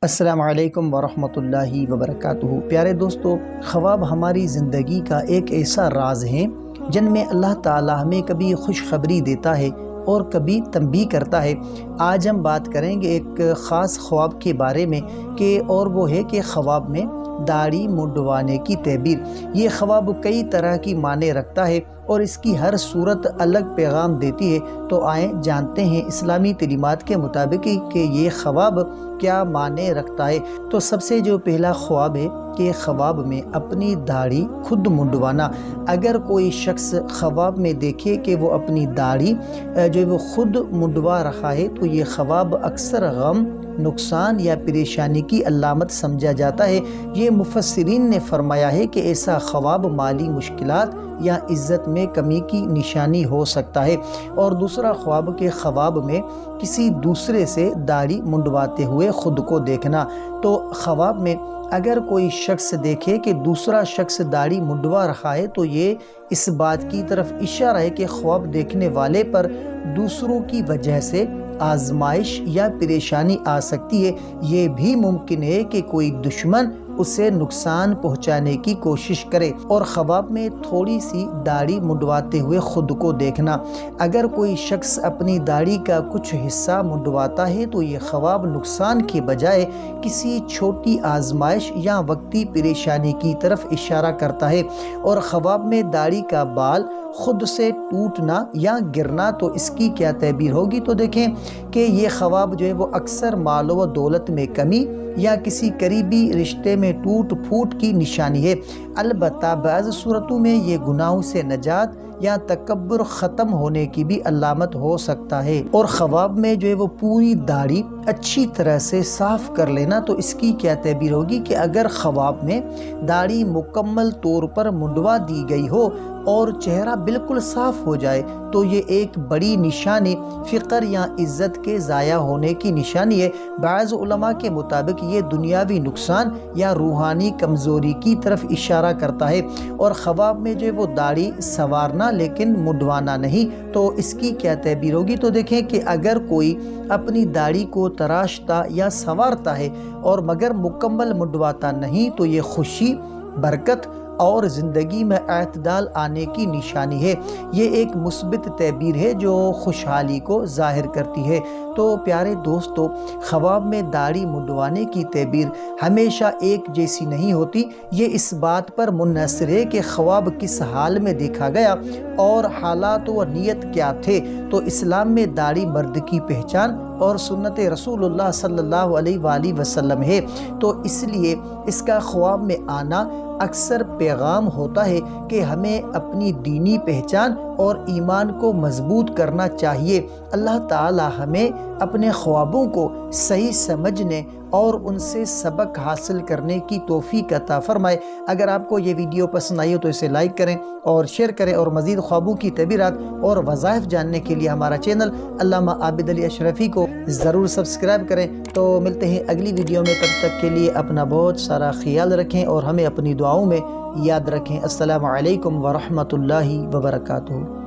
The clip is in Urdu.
السلام علیکم ورحمۃ اللہ وبرکاتہ۔ پیارے دوستو، خواب ہماری زندگی کا ایک ایسا راز ہے جن میں اللہ تعالی ہمیں کبھی خوشخبری دیتا ہے اور کبھی تنبیہ کرتا ہے۔ آج ہم بات کریں گے ایک خاص خواب کے بارے میں اور وہ ہے کہ خواب میں داڑھی منڈوانے کی تعبیر۔ یہ خواب کئی طرح کی معنی رکھتا ہے اور اس کی ہر صورت الگ پیغام دیتی ہے۔ تو آئیں جانتے ہیں اسلامی تعلیمات کے مطابق کہ یہ خواب کیا معنی رکھتا ہے۔ تو سب سے جو پہلا خواب ہے کہ خواب میں اپنی داڑھی خود منڈوانا۔ اگر کوئی شخص خواب میں دیکھے کہ وہ اپنی داڑھی جو وہ خود منڈوا رہا ہے تو یہ خواب اکثر غم، نقصان یا پریشانی کی علامت سمجھا جاتا ہے۔ یہ مفسرین نے فرمایا ہے کہ ایسا خواب مالی مشکلات یا عزت میں کمی کی نشانی ہو سکتا ہے۔ اور دوسرا خواب کے خواب میں کسی دوسرے سے داڑھی منڈواتے ہوئے خود کو دیکھنا۔ تو خواب میں اگر کوئی شخص دیکھے کہ دوسرا شخص داڑھی منڈوا رہا ہے تو یہ اس بات کی طرف اشارہ ہے کہ خواب دیکھنے والے پر دوسروں کی وجہ سے آزمائش یا پریشانی آ سکتی ہے۔ یہ بھی ممکن ہے کہ کوئی دشمن اسے نقصان پہنچانے کی کوشش کرے۔ اور خواب میں تھوڑی سی داڑھی منڈواتے ہوئے خود کو دیکھنا۔ اگر کوئی شخص اپنی داڑھی کا کچھ حصہ منڈواتا ہے تو یہ خواب نقصان کے بجائے کسی چھوٹی آزمائش یا وقتی پریشانی کی طرف اشارہ کرتا ہے۔ اور خواب میں داڑھی کا بال خود سے ٹوٹنا یا گرنا تو اس کی کیا تعبیر ہوگی؟ تو دیکھیں کہ یہ خواب جو ہے وہ اکثر مال و دولت میں کمی یا کسی قریبی رشتے میں ٹوٹ پھوٹ کی نشانی ہے۔ البتہ بعض صورتوں میں یہ گناہوں سے نجات یا تکبر ختم ہونے کی بھی علامت ہو سکتا ہے۔ اور خواب میں جو ہے وہ پوری داڑھی اچھی طرح سے صاف کر لینا تو اس کی کیا تعبیر ہوگی کہ اگر خواب میں داڑھی مکمل طور پر منڈوا دی گئی ہو اور چہرہ بالکل صاف ہو جائے تو یہ ایک بڑی نشانی فقر یا عزت کے ضائع ہونے کی نشانی ہے۔ بعض علماء کے مطابق یہ دنیاوی نقصان یا روحانی کمزوری کی طرف اشارہ کرتا ہے۔ اور خواب میں جو وہ داڑھی سنوارنا لیکن منڈوانا نہیں تو اس کی کیا تعبیر ہوگی؟ تو دیکھیں کہ اگر کوئی اپنی داڑھی کو تراشتا یا سنوارتا ہے اور مگر مکمل منڈواتا نہیں تو یہ خوشی، برکت اور زندگی میں اعتدال آنے کی نشانی ہے۔ یہ ایک مثبت تعبیر ہے جو خوشحالی کو ظاہر کرتی ہے۔ تو پیارے دوستو، خواب میں داڑھی منڈوانے کی تعبیر ہمیشہ ایک جیسی نہیں ہوتی۔ یہ اس بات پر منحصر ہے کہ خواب کس حال میں دیکھا گیا اور حالات و نیت کیا تھے۔ تو اسلام میں داڑھی مرد کی پہچان اور سنت رسول اللہ صلی اللہ علیہ وآلہ وسلم ہے، تو اس لیے اس کا خواب میں آنا اکثر پیغام ہوتا ہے کہ ہمیں اپنی دینی پہچان اور ایمان کو مضبوط کرنا چاہیے۔ اللہ تعالی ہمیں اپنے خوابوں کو صحیح سمجھنے اور ان سے سبق حاصل کرنے کی توفیق عطا فرمائے۔ اگر آپ کو یہ ویڈیو پسند آئی ہو تو اسے لائک کریں اور شیئر کریں، اور مزید خوابوں کی تعبیرات اور وظائف جاننے کے لیے ہمارا چینل علامہ عابد علی اشرفی کو ضرور سبسکرائب کریں۔ تو ملتے ہیں اگلی ویڈیو میں، تب تک کے لیے اپنا بہت سارا خیال رکھیں اور ہمیں اپنی دعاؤں میں یاد رکھیں۔ السلام علیکم ورحمۃ اللہ وبرکاتہ۔